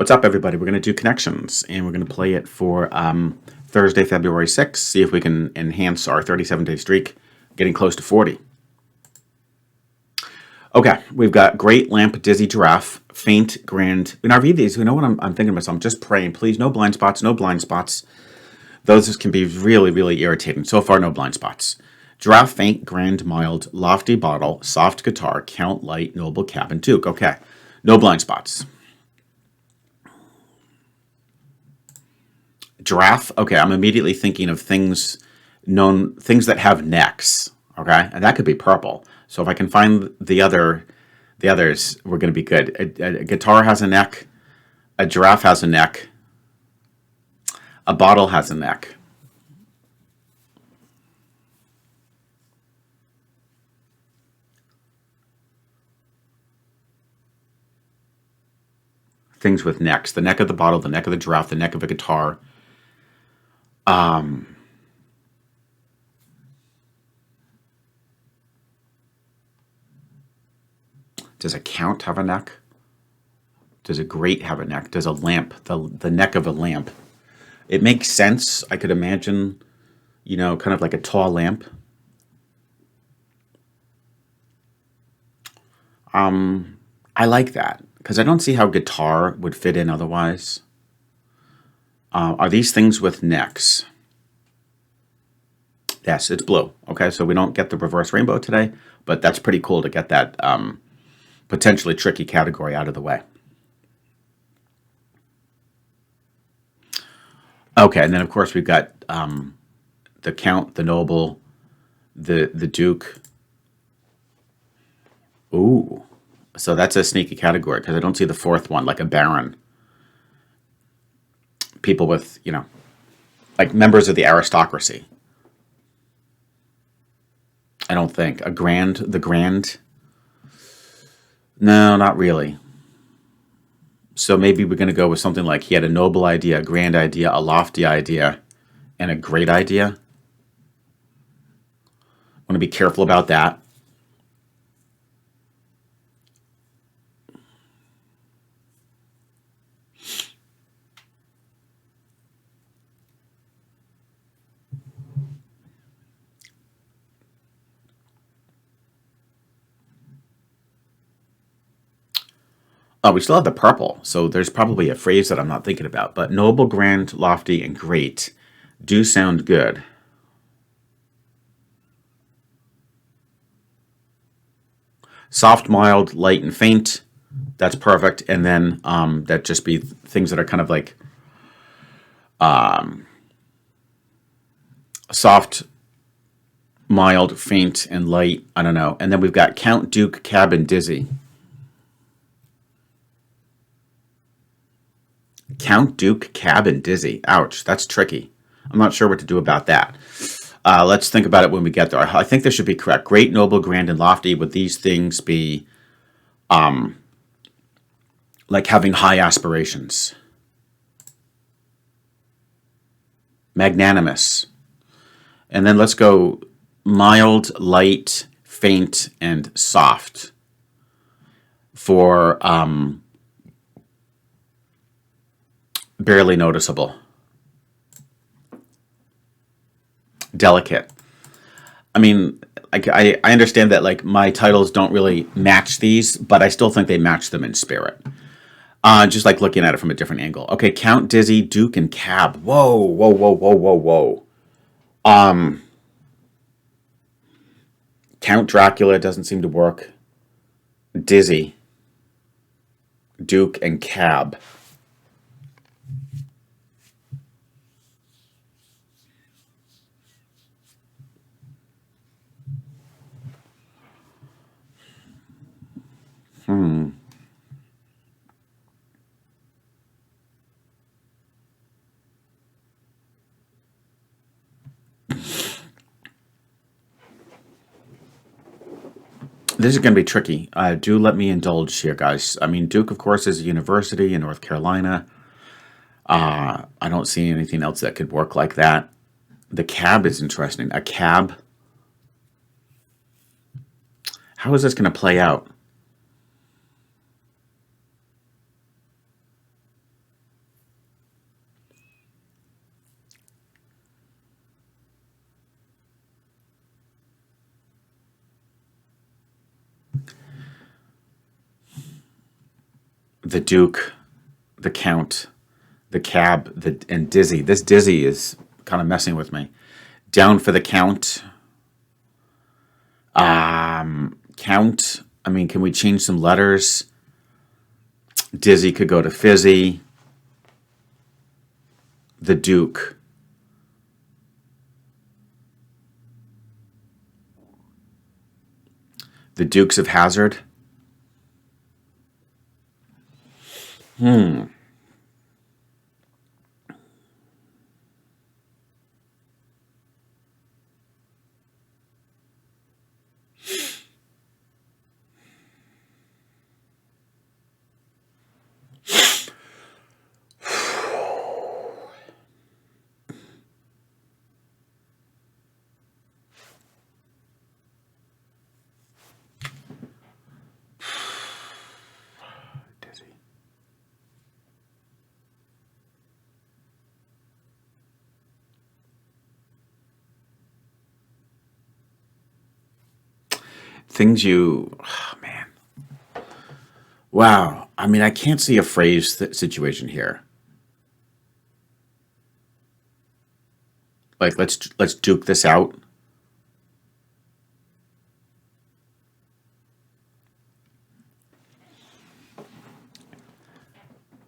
What's up, everybody? We're going to do connections, and we're going to play it for Thursday, February 6th, see if we can enhance our 37-day streak, getting close to 40. Okay, we've got great, lamp, dizzy, giraffe, faint, grand. When I read these, you know what I'm thinking to myself? I'm just praying, please, no blind spots, no blind spots. Those can be really, really irritating. So far, no blind spots. Giraffe, faint, grand, mild, lofty, bottle, soft guitar, count, light, noble, cabin, duke. Okay, no blind spots. Giraffe. Okay, I'm immediately thinking of things that have necks. Okay, and that could be purple. So if I can find the others, we're going to be good. A guitar has a neck. A giraffe has a neck. A bottle has a neck. Things with necks. The neck of the bottle, the neck of the giraffe, the neck of a guitar. Does a count have a neck? Does a grate have a neck? Does a lamp, the neck of a lamp? It makes sense. I could imagine, kind of like a tall lamp. I like that because I don't see how guitar would fit in otherwise. Are these things with necks? Yes, it's blue. Okay, so we don't get the reverse rainbow today, but that's pretty cool to get that potentially tricky category out of the way. Okay, and then of course we've got the count, the noble, the duke. Ooh, so that's a sneaky category because I don't see the fourth one, like a baron. People with, like members of the aristocracy. I don't think. The grand. No, not really. So maybe we're going to go with something like he had a noble idea, a grand idea, a lofty idea, and a great idea. Want to be careful about that. Oh, we still have the purple, so there's probably a phrase that I'm not thinking about. But noble, grand, lofty, and great do sound good. Soft, mild, light, and faint. That's perfect. And then that just be things that are kind of like soft, mild, faint, and light. I don't know. And then we've got count, duke, cabin, dizzy. Count, duke, cabin, dizzy. Ouch, that's tricky. I'm not sure what to do about that. Let's think about it when we get there. I think this should be correct. Great, noble, grand, and lofty. Would these things be like having high aspirations? Magnanimous. And then let's go mild, light, faint, and soft for barely noticeable. Delicate. I mean, I understand that like my titles don't really match these, but I still think they match them in spirit. Just like looking at it from a different angle. Okay, count, dizzy, duke, and cab. Whoa, whoa, whoa, whoa, whoa, whoa. Count Dracula doesn't seem to work. Dizzy, duke, and cab. This is going to be tricky. Do let me indulge here, guys. I mean, Duke, of course, is a university in North Carolina. I don't see anything else that could work like that. The cab is interesting. A cab. How is this going to play out? the Duke, the Count, the Cab, and Dizzy. This Dizzy is kind of messing with me. Down for the Count. Count. I mean, can we change some letters? Dizzy could go to Fizzy. The Duke. The Dukes of Hazzard. Dizzy. Things you, oh man, wow. I mean, I can't see a phrase situation here. Like, let's duke this out.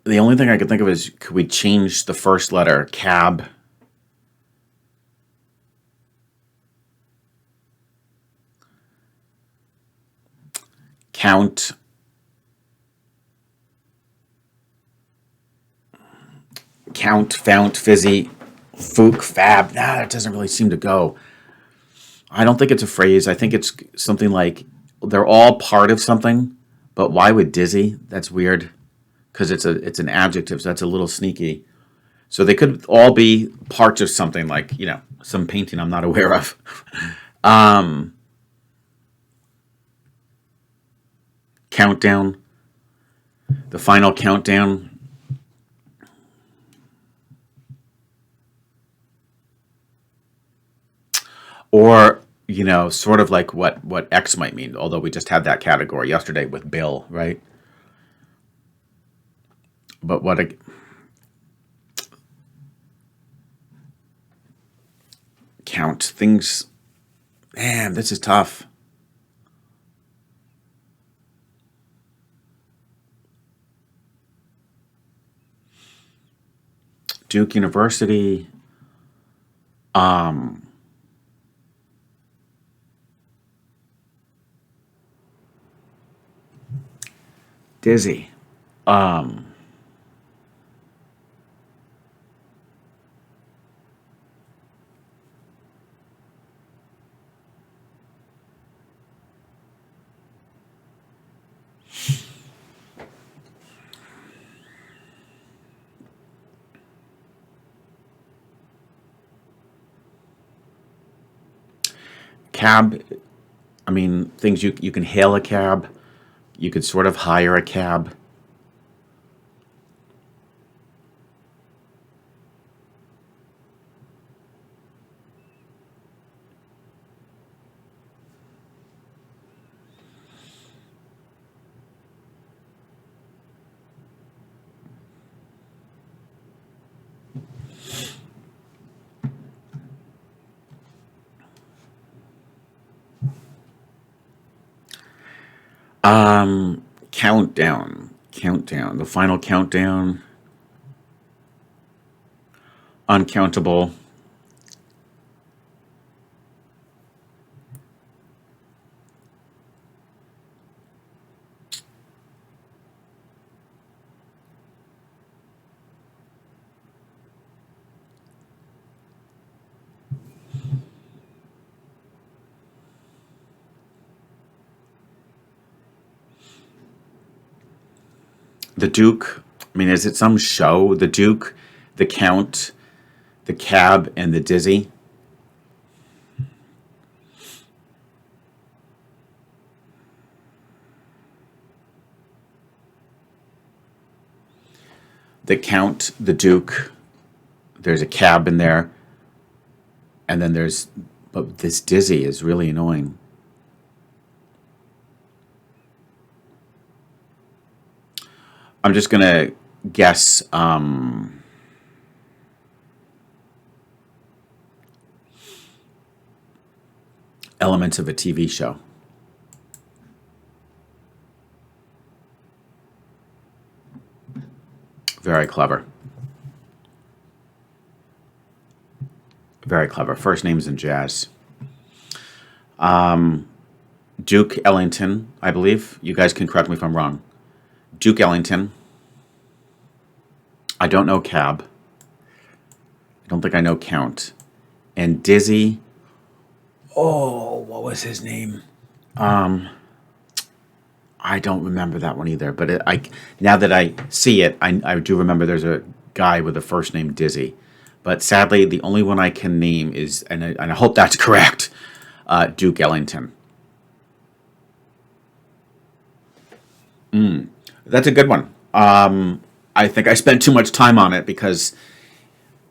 The only thing I could think of is, could we change the first letter? Cab. Count. Count, Fount, Fizzy, Fook, Fab. Nah, that doesn't really seem to go. I don't think it's a phrase. I think it's something like they're all part of something, but why would Dizzy? That's weird because it's an adjective, so that's a little sneaky. So they could all be parts of something, like, some painting I'm not aware of. Countdown, the final countdown. Or, sort of like what X might mean, although we just had that category yesterday with Bill, right? But what a count things, man, this is tough. Duke University, Dizzy. Cab, I mean, things you can hail a cab, you could sort of hire a cab. Countdown, the final countdown, uncountable. The Duke, I mean, is it some show? The Duke, the Count, the Cab, and the Dizzy. The Count, the Duke, there's a cab in there, and then but this Dizzy is really annoying. I'm just going to guess elements of a TV show. Very clever. Very clever. First names in jazz. Duke Ellington, I believe. You guys can correct me if I'm wrong. Duke Ellington. I don't know Cab. I don't think I know Count. And Dizzy. Oh, what was his name? I don't remember that one either. But now that I see it, I do remember there's a guy with the first name Dizzy. But sadly, the only one I can name is, and I hope that's correct, Duke Ellington. That's a good one. I think I spent too much time on it because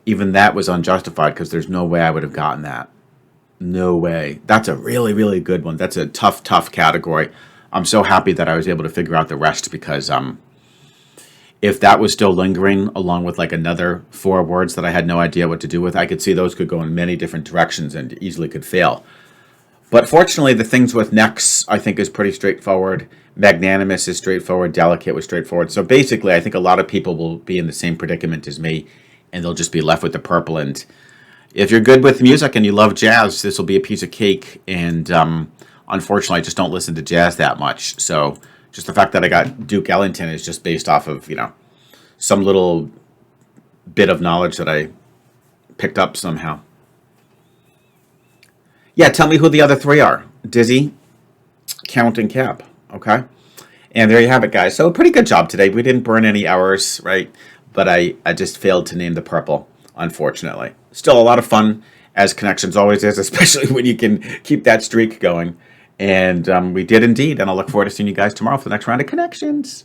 even that was unjustified because there's no way I would have gotten that. No way. That's a really, really good one. That's a tough, tough category. I'm so happy that I was able to figure out the rest because if that was still lingering along with like another 4 words that I had no idea what to do with, I could see those could go in many different directions and easily could fail. But fortunately, the things with necks, I think, is pretty straightforward. Magnanimous is straightforward. Delicate was straightforward. So basically, I think a lot of people will be in the same predicament as me, and they'll just be left with the purple. And if you're good with music and you love jazz, this will be a piece of cake. And unfortunately, I just don't listen to jazz that much. So just the fact that I got Duke Ellington is just based off of, some little bit of knowledge that I picked up somehow. Yeah, tell me who the other 3 are. Dizzy, Count, and Cab. Okay? And there you have it, guys. So a pretty good job today. We didn't burn any hours, right? But I just failed to name the purple, unfortunately. Still a lot of fun, as Connections always is, especially when you can keep that streak going. And we did indeed. And I'll look forward to seeing you guys tomorrow for the next round of Connections.